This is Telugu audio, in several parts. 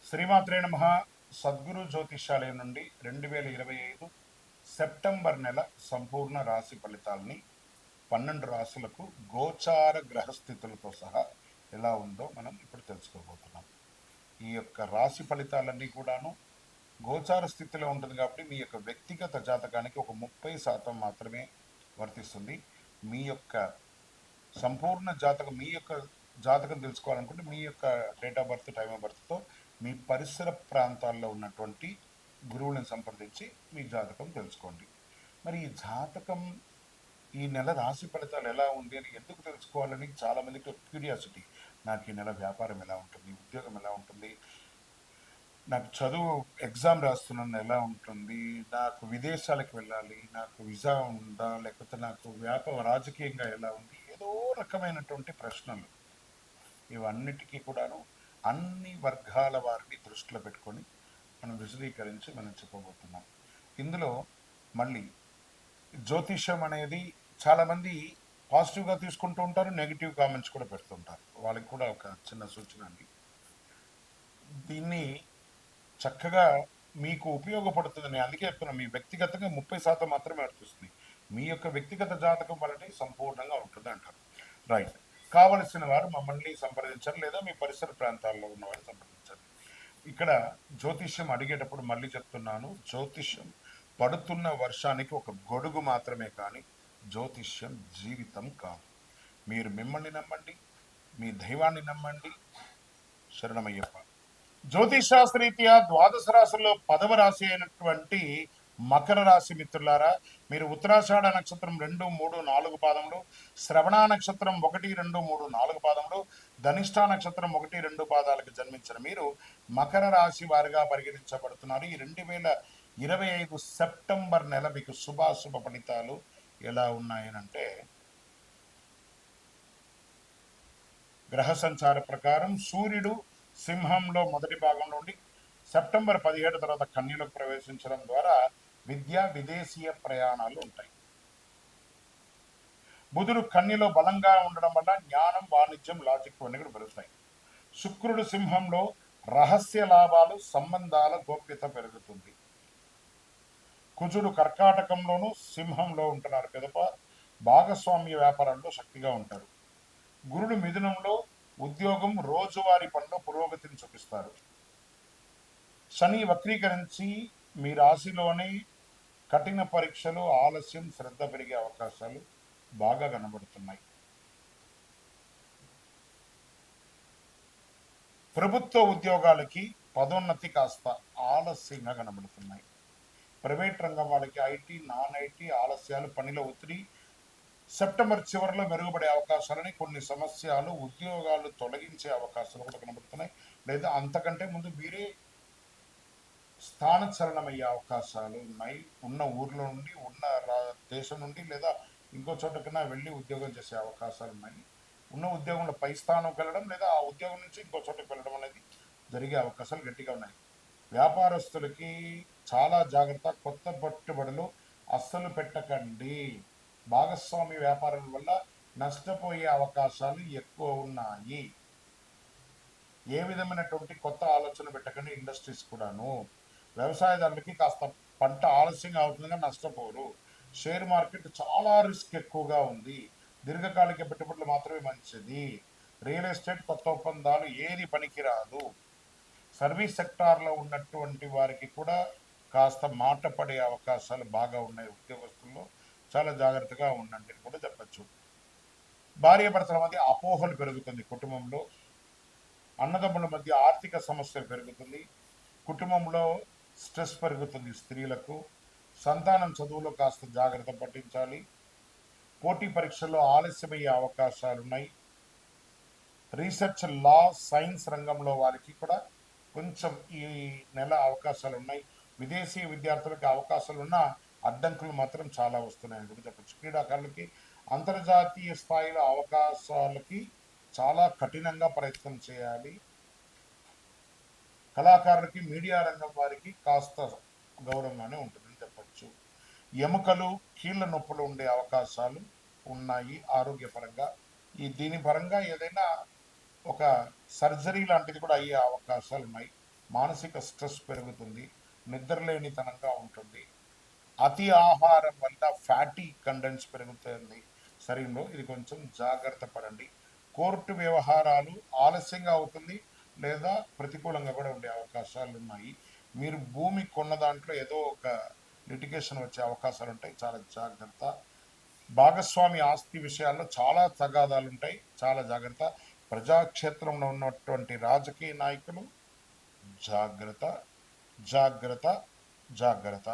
శ్రీమాత్రే నమః. సద్గురు జ్యోతిష్యాలయం నుండి 2025 సెప్టెంబర్ నెల సంపూర్ణ రాశి ఫలితాలని 12 రాశులకు గోచార గ్రహస్థితులతో సహా ఎలా ఉందో మనం ఇప్పుడు తెలుసుకోబోతున్నాం. ఈ యొక్క రాశి ఫలితాలన్నీ కూడాను గోచార స్థితిలో ఉంటుంది కాబట్టి మీ యొక్క వ్యక్తిగత జాతకానికి ఒక 30% మాత్రమే వర్తిస్తుంది. మీ యొక్క సంపూర్ణ జాతకం, మీ యొక్క జాతకం తెలుసుకోవాలనుకుంటే మీ యొక్క date of birth, time of బర్త్తో మీ పరిసర ప్రాంతాల్లో ఉన్నటువంటి గురువులను సంప్రదించి మీ జాతకం తెలుసుకోండి. మరి ఈ జాతకం, ఈ నెల రాశి ఫలితాలు ఎలా ఉంది అని ఎందుకు తెలుసుకోవాలని చాలామందికి ఒక క్యూరియాసిటీ. నాకు ఈ నెల వ్యాపారం ఎలా ఉంటుంది, ఉద్యోగం ఎలా ఉంటుంది, నాకు చదువు ఎగ్జామ్ రాస్తున్నాను ఎలా ఉంటుంది, నాకు విదేశాలకు వెళ్ళాలి, నాకు వీసా ఉందా, లేకపోతే నాకు రాజకీయంగా ఎలా ఉంది, ఏదో రకమైనటువంటి ప్రశ్నలు. ఇవన్నిటికీ కూడాను అన్ని వర్గాల వారిని దృష్టిలో పెట్టుకొని మనం విశదీకరించి మనం చెప్పబోతున్నాం. ఇందులో మళ్ళీ జ్యోతిష్యం అనేది చాలామంది పాజిటివ్గా తీసుకుంటూ ఉంటారు, నెగిటివ్ కామెంట్స్ కూడా పెడుతుంటారు. వాళ్ళకి కూడా ఒక చిన్న సూచన అండి. దీన్ని చక్కగా మీకు ఉపయోగపడుతుందని అందుకే చెప్తున్నాను. మీ వ్యక్తిగతంగా 30% మాత్రమే వర్తిస్తుంది. మీ యొక్క వ్యక్తిగత జాతకం వల్లనే సంపూర్ణంగా ఉంటుంది అంటారు. రైట్. కావలసిన వారు మమ్మల్ని సంప్రదించండి, లేదా మీ పరిసర ప్రాంతాల్లో ఉన్నవారు సంప్రదించండి. ఇక్కడ జ్యోతిష్యం అడిగేటప్పుడు మళ్ళీ చెప్తున్నాను, జ్యోతిష్యం పడుతున్న వర్షానికి ఒక గొడుగు మాత్రమే, కానీ జ్యోతిష్యం జీవితం కాదు. మీరు మిమ్మల్ని నమ్మండి, మీ దైవాన్ని నమ్మండి. శరణమయ్యప్ప. జ్యోతిష్ శాస్త్రరీత్యా ద్వాదశ రాశుల్లో 10వ రాశి అయినటువంటి మకర రాశి మిత్రులారా, మీరు ఉత్తరాషాఢ నక్షత్రం 2, 3, 4 పాదములు, శ్రవణ నక్షత్రం 1, 2, 3, 4 పాదములు, ధనిష్ఠా నక్షత్రం 1, 2 పాదాలకు జన్మించిన మీరు మకర రాశి వారిగా పరిగణించబడుతున్నారు. ఈ 2025 సెప్టెంబర్ నెల మీకు శుభాశుభ ఫలితాలు ఎలా ఉన్నాయనంటే, గ్రహ సంచార ప్రకారం సూర్యుడు సింహంలో మొదటి భాగంలో ఉండి సెప్టెంబర్ 17 తర్వాత కన్యలోకి ప్రవేశించడం ద్వారా విద్య, విదేశీయ ప్రయాణాలు ఉంటాయి. బుధుడు కన్యలో బలంగా ఉండడం వల్ల జ్ఞానం, వాణిజ్యం, లాజిక్ అన్ని కూడా పెరుగుతాయి. శుక్రుడు సింహంలో రహస్య లాభాలు, సంబంధాల గోప్యత పెరుగుతుంది. కుజుడు కర్కాటకంలోను సింహంలో ఉంటున్నారు పిదప భాగస్వామ్య వ్యాపారంలో శక్తిగా ఉంటారు. గురుడు మిథునంలో ఉద్యోగం, రోజువారీ పనిలో పురోగతిని చూపిస్తారు. శని వక్రీకరించి మీ రాశిలోని కఠిన పరీక్షలు, ఆలస్యం, శ్రద్ధ పెరిగే అవకాశాలు బాగా కనబడుతున్నాయి. ప్రభుత్వ ఉద్యోగాలకి పదోన్నతి కాస్త ఆలస్యంగా కనబడుతున్నాయి. ప్రైవేట్ రంగం వాళ్ళకి ఐటీ, నాన్ ఐటీ ఆలస్యాలు, పనిలో ఒత్తిడి సెప్టెంబర్ చివరిలో మెరుగుపడే అవకాశాలని, కొన్ని సమస్యలు, ఉద్యోగాలు తొలగించే అవకాశాలు కూడా కనబడుతున్నాయి. లేదా అంతకంటే ముందు మీరే స్థానచలనమయ్యే అవకాశాలు ఉన్నాయి. ఉన్న ఊర్లో నుండి, ఉన్న దేశం నుండి, లేదా ఇంకో చోటకన్నా వెళ్ళి ఉద్యోగం చేసే అవకాశాలు ఉన్నాయి. ఉన్న ఉద్యోగంలో పై స్థానంకి వెళ్ళడం, లేదా ఆ ఉద్యోగం నుంచి ఇంకో చోటకి వెళ్ళడం అనేది జరిగే అవకాశాలు గట్టిగా ఉన్నాయి. వ్యాపారస్తులకి చాలా జాగ్రత్త. కొత్త పెట్టుబడులు అస్సలు పెట్టకండి. భాగస్వామి వ్యాపారం వల్ల నష్టపోయే అవకాశాలు ఎక్కువ ఉన్నాయి. ఏ విధమైనటువంటి కొత్త ఆలోచన పెట్టకండి. ఇండస్ట్రీస్ కూడాను. వ్యవసాయదారులకి కాస్త పంట ఆలస్యంగా అవుతుందిగా నష్టపోరు. షేర్ మార్కెట్ చాలా రిస్క్ ఎక్కువగా ఉంది. దీర్ఘకాలిక పెట్టుబడులు మాత్రమే మంచిది. రియల్ ఎస్టేట్, కొత్త ఒప్పందాలు ఏది పనికిరాదు. సర్వీస్ సెక్టార్లో ఉన్నటువంటి వారికి కూడా కాస్త మాట పడే అవకాశాలు బాగా ఉన్నాయి. ఉద్యోగస్తుల్లో చాలా జాగ్రత్తగా ఉండండి అని కూడా చెప్పచ్చు. భార్యాభర్తల మధ్య అపోహలు పెరుగుతుంది. కుటుంబంలో అన్నదమ్ముల మధ్య ఆర్థిక సమస్యలు పెరుగుతుంది. కుటుంబంలో స్ట్రెస్ పెరుగుతుంది. స్త్రీలకు సంతానం చదువులో కాస్త జాగ్రత్త పట్టించాలి. పోటీ పరీక్షల్లో ఆలస్యమయ్యే అవకాశాలున్నాయి. రీసెర్చ్, లా, సైన్స్ రంగంలో వారికి కూడా కొంచెం ఈ నెల అవకాశాలు ఉన్నాయి. విదేశీ విద్యార్థులకి అవకాశాలు ఉన్న అడ్డంకులు మాత్రం చాలా వస్తున్నాయని కూడా చెప్పచ్చు. క్రీడాకారులకి అంతర్జాతీయ స్థాయిలో అవకాశాలకి చాలా కఠినంగా ప్రయత్నం చేయాలి. కళాకారులకి, మీడియా రంగం వారికి కాస్త గౌరవంగానే ఉంటుందని చెప్పచ్చు. ఎముకలు, కీళ్ళ నొప్పులు ఉండే అవకాశాలు ఉన్నాయి ఆరోగ్యపరంగా. దీని పరంగా ఏదైనా ఒక సర్జరీ లాంటిది కూడా అయ్యే అవకాశాలు ఉన్నాయి. మానసిక స్ట్రెస్ పెరుగుతుంది, నిద్రలేనితనంగా ఉంటుంది. అతి ఆహారం వల్ల ఫ్యాటీ కంటెంట్స్ పెరుగుతుంది శరీరంలో. ఇది కొంచెం జాగ్రత్త పడండి. కోర్టు వ్యవహారాలు ఆలస్యంగా అవుతుంది లేదా ప్రతికూలంగా కూడా ఉండే అవకాశాలు ఉన్నాయి. మీరు భూమి కొన్న దాంట్లో ఏదో ఒక లిటిగేషన్ వచ్చే అవకాశాలు ఉంటాయి, చాలా జాగ్రత్త. భాగస్వామి ఆస్తి విషయాల్లో చాలా తగాదాలు ఉంటాయి, చాలా జాగ్రత్త. ప్రజాక్షేత్రంలో ఉన్నటువంటి రాజకీయ నాయకులు జాగ్రత్త, జాగ్రత్త, జాగ్రత్త.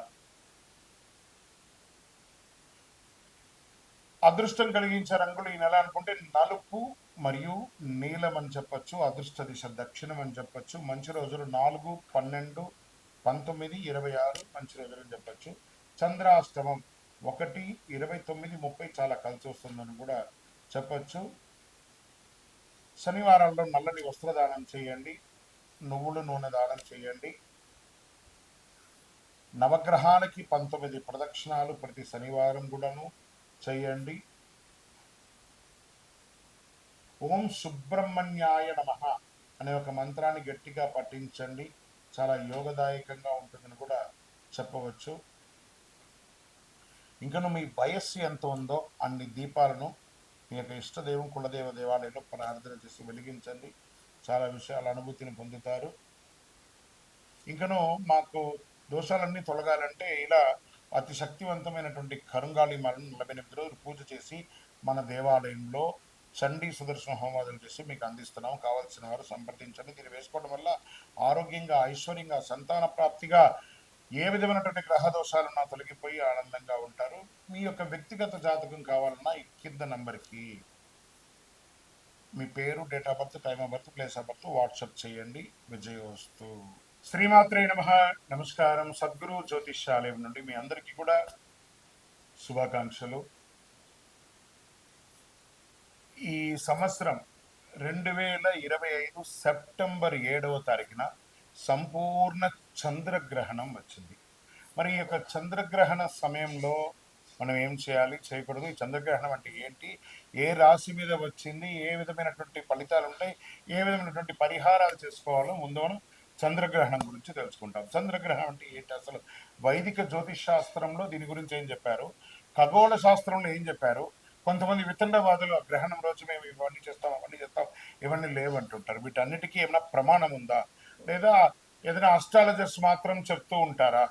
అదృష్టం కలిగించే రంగులు ఈ నెల అనుకుంటే నలుపు మరియు నీలం అని చెప్పొచ్చు. అదృష్ట దిశ దక్షిణం అని చెప్పొచ్చు. మంచి రోజులు 4, 12, 19, 26 మంచి రోజులు అని చెప్పొచ్చు. చంద్రాష్టమం 1, 29, 30 చాలా కలిసి వస్తుందని కూడా చెప్పొచ్చు. శనివారాల్లో నల్లని వస్త్రదానం చేయండి, నువ్వుల నూనె దానం చేయండి. నవగ్రహాలకి 19 ప్రదక్షిణాలు ప్రతి శనివారం కూడాను చేయండి. ఓం సుబ్రహ్మణ్యాయ నమః అనే ఒక మంత్రాన్ని గట్టిగా పఠించండి, చాలా యోగదాయకంగా ఉంటుందని కూడా చెప్పవచ్చు. ఇంకను మీ వయస్సు ఎంత ఉందో అన్ని దీపాలను మీ యొక్క ఇష్టదైవం కులదేవ దేవాలయంలో ప్రార్థన చేసి వెలిగించండి, చాలా విషయాల అనుభూతిని పొందుతారు. ఇంకను మాకు దోషాలన్నీ తొలగాలంటే ఇలా అతి శక్తివంతమైనటువంటి కరుంగాళి మాలను 48 రోజులు పూజ చేసి మన దేవాలయంలో చండీ సుదర్శన హోమాదులు చేసి మీకు అందిస్తున్నాం. కావాల్సిన వారు సంప్రదించండి. దీన్ని వేసుకోవడం వల్ల ఆరోగ్యంగా, ఐశ్వర్యంగా, సంతాన ప్రాప్తిగా, ఏ విధమైనటువంటి గ్రహ దోషాలున్నా తొలగిపోయి ఆనందంగా ఉంటారు. మీ యొక్క వ్యక్తిగత జాతకం కావాలన్నా ఈ కింద నంబర్కి మీ పేరు, date of birth, time of birth, place of birth WhatsApp చేయండి. విజయోస్తు. శ్రీమాత్రే నమః. నమస్కారం. సద్గురు జ్యోతిష్యాలయం నుండి మీ అందరికీ కూడా శుభాకాంక్షలు. ఈ సంవత్సరం 2025 సెప్టెంబర్ 7వ తారీఖున సంపూర్ణ చంద్రగ్రహణం వచ్చింది. మరి ఈ యొక్క చంద్రగ్రహణ సమయంలో మనం ఏం చేయాలి, చేయకూడదు, ఈ చంద్రగ్రహణం అంటే ఏంటి, ఏ రాశి మీద వచ్చింది, ఏ విధమైనటువంటి ఫలితాలు ఉంటాయి, ఏ విధమైనటువంటి పరిహారాలు చేసుకోవాలో ముందు మనం చంద్రగ్రహణం గురించి తెలుసుకుంటాం. చంద్రగ్రహణం అంటే ఏంటి అసలు? వైదిక జ్యోతిష్ శాస్త్రంలో దీని గురించి ఏం చెప్పారు, ఖగోళ శాస్త్రంలో ఏం చెప్పారు. కొంతమంది వితండవాదులు గ్రహణం రోజు మేము ఇవన్నీ చేస్తాం, అవన్నీ చేస్తాం, ఇవన్నీ లేవంటుంటారు. వీటన్నిటికీ ఏమైనా ప్రమాణం ఉందా, లేదా ఏదైనా అస్ట్రాలజర్స్ మాత్రం చెప్తూ ఉంటారా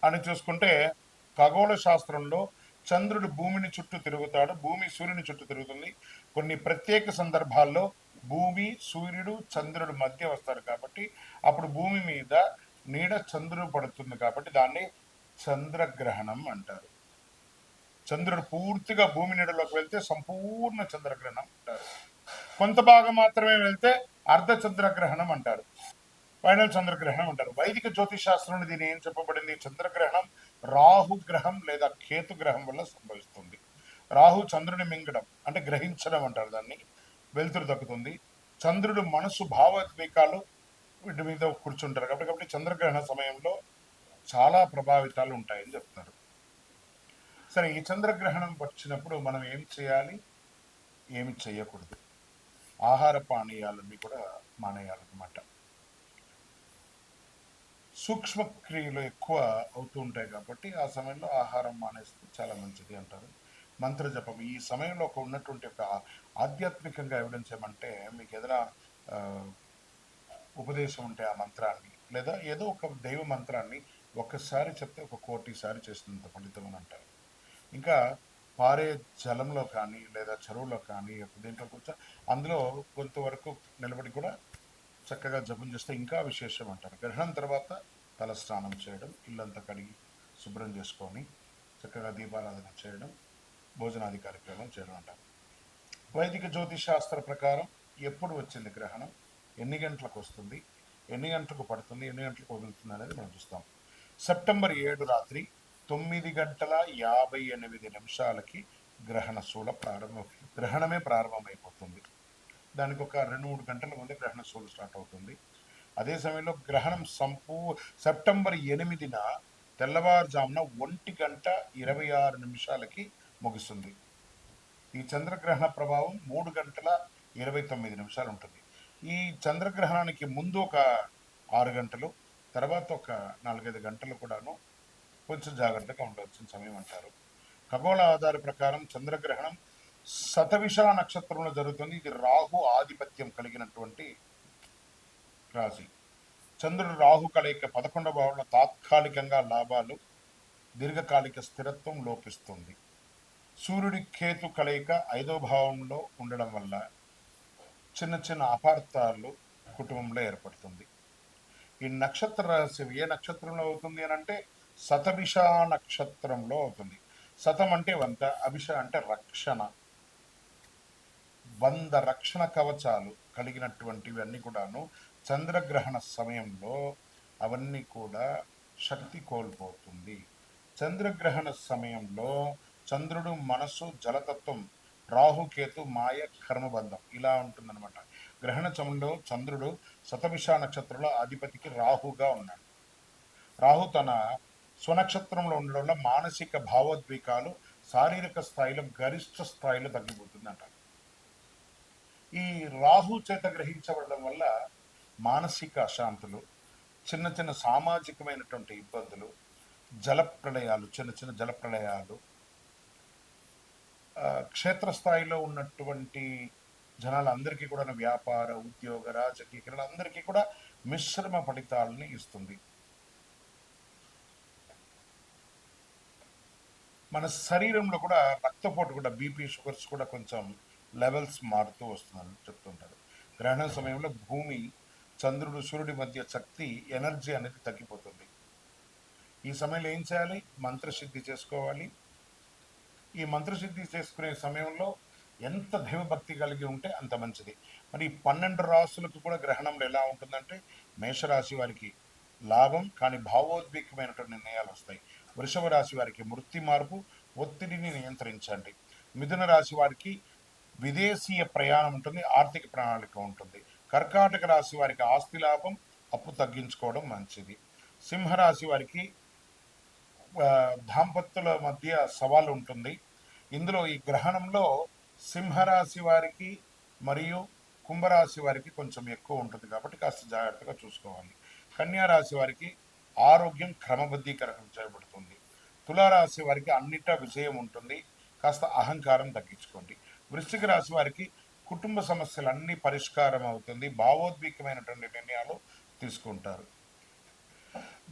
అని చూసుకుంటే, ఖగోళ శాస్త్రంలో చంద్రుడు భూమిని చుట్టూ తిరుగుతాడు, భూమి సూర్యుని చుట్టూ తిరుగుతుంది. కొన్ని ప్రత్యేక సందర్భాల్లో భూమి, సూర్యుడు, చంద్రుడు మధ్య వస్తారు కాబట్టి అప్పుడు భూమి మీద నీడ చంద్రుడు పడుతుంది కాబట్టి దాన్ని చంద్రగ్రహణం అంటారు. చంద్రుడు పూర్తిగా భూమి నీడలోకి వెళ్తే సంపూర్ణ చంద్రగ్రహణం అంటారు. కొంత భాగం మాత్రమే వెళ్తే అర్ధ చంద్రగ్రహణం అంటారు, ఫైనల్ చంద్రగ్రహణం అంటారు. వైదిక జ్యోతిష్ శాస్త్రంలో దీని ఏం చెప్పబడింది, చంద్రగ్రహణం రాహుగ్రహం లేదా కేతుగ్రహం వల్ల సంభవిస్తుంది. రాహు చంద్రుని మింగడం అంటే గ్రహించడం అంటారు దాన్ని, వెలుతురు దక్కుతుంది. చంద్రుడు మనసు భావోద్వేగాలు వీటి మీద కూర్చుంటారు కాబట్టి చంద్రగ్రహణ సమయంలో చాలా ప్రభావితాలు ఉంటాయని చెప్తారు. సరే, ఈ చంద్రగ్రహణం వచ్చినప్పుడు మనం ఏం చేయాలి, ఏమి చేయకూడదు, ఆహార పానీయాలన్నీ కూడా మానేయాలన్నమాట. సూక్ష్మ క్రియలు ఎక్కువ అవుతూ ఉంటాయి కాబట్టి ఆ సమయంలో ఆహారం మానేస్తే చాలా మంచిది అంటారు. మంత్ర జపం ఈ సమయంలో ఒక ఉన్నటువంటి ఒక ఆధ్యాత్మికంగా ఎవిడెన్స్ ఏమంటే, మీకు ఏదైనా ఉపదేశం ఉంటే ఆ మంత్రాన్ని లేదా ఏదో ఒక దైవ మంత్రాన్ని ఒక్కసారి చెప్తే 1,000,000 సారి చేసినంత ఫలితం అని అంటారు. ఇంకా పారే జలంలో కానీ లేదా చెరువులో కానీ దీంట్లో కూర్చో అందులో కొంతవరకు నిలబడి కూడా చక్కగా జపం చేస్తే ఇంకా విశేషం అంటారు. గ్రహణం తర్వాత తల స్నానం చేయడం, ఇల్లంతా కడిగి శుభ్రం చేసుకొని చక్కగా దీపారాధన చేయడం, భోజనాది కార్యక్రమం చేయడం అంటారు. వైదిక జ్యోతిష్ శాస్త్ర ప్రకారం ఎప్పుడు వచ్చింది గ్రహణం, ఎన్ని గంటలకు వస్తుంది, ఎన్ని గంటలకు పడుతుంది, ఎన్ని గంటలకు వదులుతుంది అనేది మనం చూస్తాం. సెప్టెంబర్ 7 రాత్రి 9:58 గ్రహణ శూల గ్రహణమే ప్రారంభమైపోతుంది. దానికి ఒక 2-3 గంటల ముందే గ్రహణ శూలు స్టార్ట్ అవుతుంది. అదే సమయంలో గ్రహణం సెప్టెంబర్ 8న తెల్లవారుజామున 1:26 ముగుస్తుంది. ఈ చంద్రగ్రహణ ప్రభావం 3:29 ఉంటుంది. ఈ చంద్రగ్రహణానికి ముందు ఒక 6 గంటలు, తర్వాత ఒక 4-5 గంటలు కూడాను కొంచెం జాగ్రత్తగా ఉండవలసిన సమయం అంటారు. ఖగోళ ఆధార ప్రకారం చంద్రగ్రహణం శతభిష నక్షత్రంలో జరుగుతుంది. ఇది రాహు ఆధిపత్యం కలిగినటువంటి రాశి. చంద్రుడు రాహు కలయిక 11వ భావంలో తాత్కాలికంగా లాభాలు, దీర్ఘకాలిక స్థిరత్వం లోపిస్తుంది. సూర్యుడి కేతు కలయిక 5వ భావంలో ఉండడం వల్ల చిన్న చిన్న అపార్థాలు కుటుంబంలో ఏర్పడుతుంది. ఈ నక్షత్ర రహస్యం ఏ నక్షత్రంలో అవుతుంది అని అంటే శతభిష నక్షత్రంలో అవుతుంది. శతం అంటే 100, అభిష అంటే రక్షణ. 100 రక్షణ కవచాలు కలిగినటువంటివి అన్ని కూడాను చంద్రగ్రహణ సమయంలో అవన్నీ కూడా శక్తి కోల్పోతుంది. చంద్రగ్రహణ సమయంలో చంద్రుడు మనస్సు జలతత్వం, రాహుకేతు మాయ కర్మబంధం ఇలా ఉంటుందన్నమాట. గ్రహణ సమయంలో చంద్రుడు శతభిష నక్షత్రంలో అధిపతికి రాహుగా ఉన్నాడు. రాహు తన స్వనక్షత్రంలో ఉండడం వల్ల మానసిక భావోద్వేగాలు శారీరక స్థాయిలో గరిష్ట స్థాయిలో తగ్గిపోతుంది అంటారు. ఈ రాహు చేత గ్రహించబడడం వల్ల మానసిక అశాంతులు, చిన్న చిన్న సామాజికమైనటువంటి ఇబ్బందులు, జలప్రళయాలు, చిన్న చిన్న జలప్రళయాలు, క్షేత్రస్థాయిలో ఉన్నటువంటి జనాలందరికీ కూడా వ్యాపార, ఉద్యోగ, రాజకీయ అందరికీ కూడా మిశ్రమ ఫలితాలని ఇస్తుంది. మన శరీరంలో కూడా రక్తపోటు కూడా బీపీ, షుగర్స్ కూడా కొంచెం లెవెల్స్ మారుతూ వస్తుందని చెప్తుంటారు. గ్రహణ సమయంలో భూమి, చంద్రుడు, సూర్యుడి మధ్య శక్తి, ఎనర్జీ అనేది తగ్గిపోతుంది. ఈ సమయంలో ఏం చేయాలి? మంత్రసిద్ధి చేసుకోవాలి. ఈ మంత్రసిద్ధి చేసుకునే సమయంలో ఎంత దైవభక్తి కలిగి ఉంటే అంత మంచిది. మరి 12 రాశులకు కూడా గ్రహణంలో ఎలా ఉంటుందంటే మేషరాశి వారికి లాభం కానీ భావోద్వేగమైనటువంటి నిర్ణయాలు వస్తాయి. వృషభ రాశి వారికి వృత్తి మార్పు, ఒత్తిడిని నియంత్రించండి. మిథున రాశి వారికి విదేశీయ ప్రయాణం ఉంటుంది, ఆర్థిక ప్రణాళిక ఉంటుంది. కర్కాటక రాశి వారికి ఆస్తి లాభం, అప్పు తగ్గించుకోవడం మంచిది. సింహరాశి వారికి దాంపత్యుల మధ్య సవాలు ఉంటుంది. ఇందులో ఈ గ్రహణంలో సింహరాశి వారికి మరియు కుంభరాశి వారికి కొంచెం ఎక్కువ ఉంటుంది కాబట్టి కాస్త జాగ్రత్తగా చూసుకోవాలి. కన్యా రాశి వారికి ఆరోగ్యం క్రమబద్ధీకరణ చేయబడుతుంది. తులారాశి వారికి అన్నిటా విజయం ఉంటుంది, కాస్త అహంకారం తగ్గించుకోండి. వృశ్చిక రాశి వారికి కుటుంబ సమస్యలన్నీ పరిష్కారం అవుతుంది, భావోద్వేగమైనటువంటి నిర్ణయాలు తీసుకుంటారు.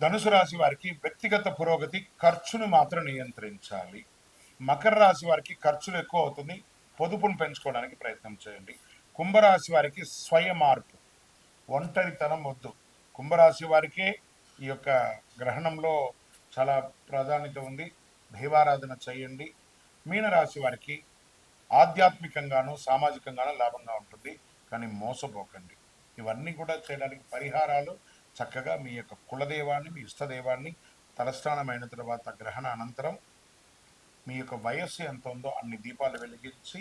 ధనుసు రాశి వారికి వ్యక్తిగత పురోగతి, ఖర్చును మాత్రం నియంత్రించాలి. మకర రాశి వారికి ఖర్చులు ఎక్కువ అవుతుంది, పొదుపును పెంచుకోవడానికి ప్రయత్నం చేయండి. కుంభరాశి వారికి స్వయ మార్పు, ఒంటరితనం వద్దు. కుంభరాశి వారికే ఈ యొక్క గ్రహణంలో చాలా ప్రాధాన్యత ఉంది, దైవారాధన చేయండి. మీనరాశి వారికి ఆధ్యాత్మికంగాను సామాజికంగాను లాభంగా ఉంటుంది, కానీ మోసపోకండి. ఇవన్నీ కూడా చేయడానికి పరిహారాలు చక్కగా మీ యొక్క కులదేవాన్ని, మీ ఇష్టదేవాన్ని తలస్నానమైన తర్వాత గ్రహణ అనంతరం మీ యొక్క వయస్సు ఎంత ఉందో అన్ని దీపాలు వెలిగించి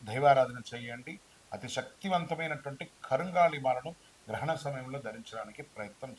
దైవారాధన చేయండి. అతి శక్తివంతమైనటువంటి కరుంగాలి మాలను గ్రహణ సమయంలో ధరించడానికి ప్రయత్నం చేయండి.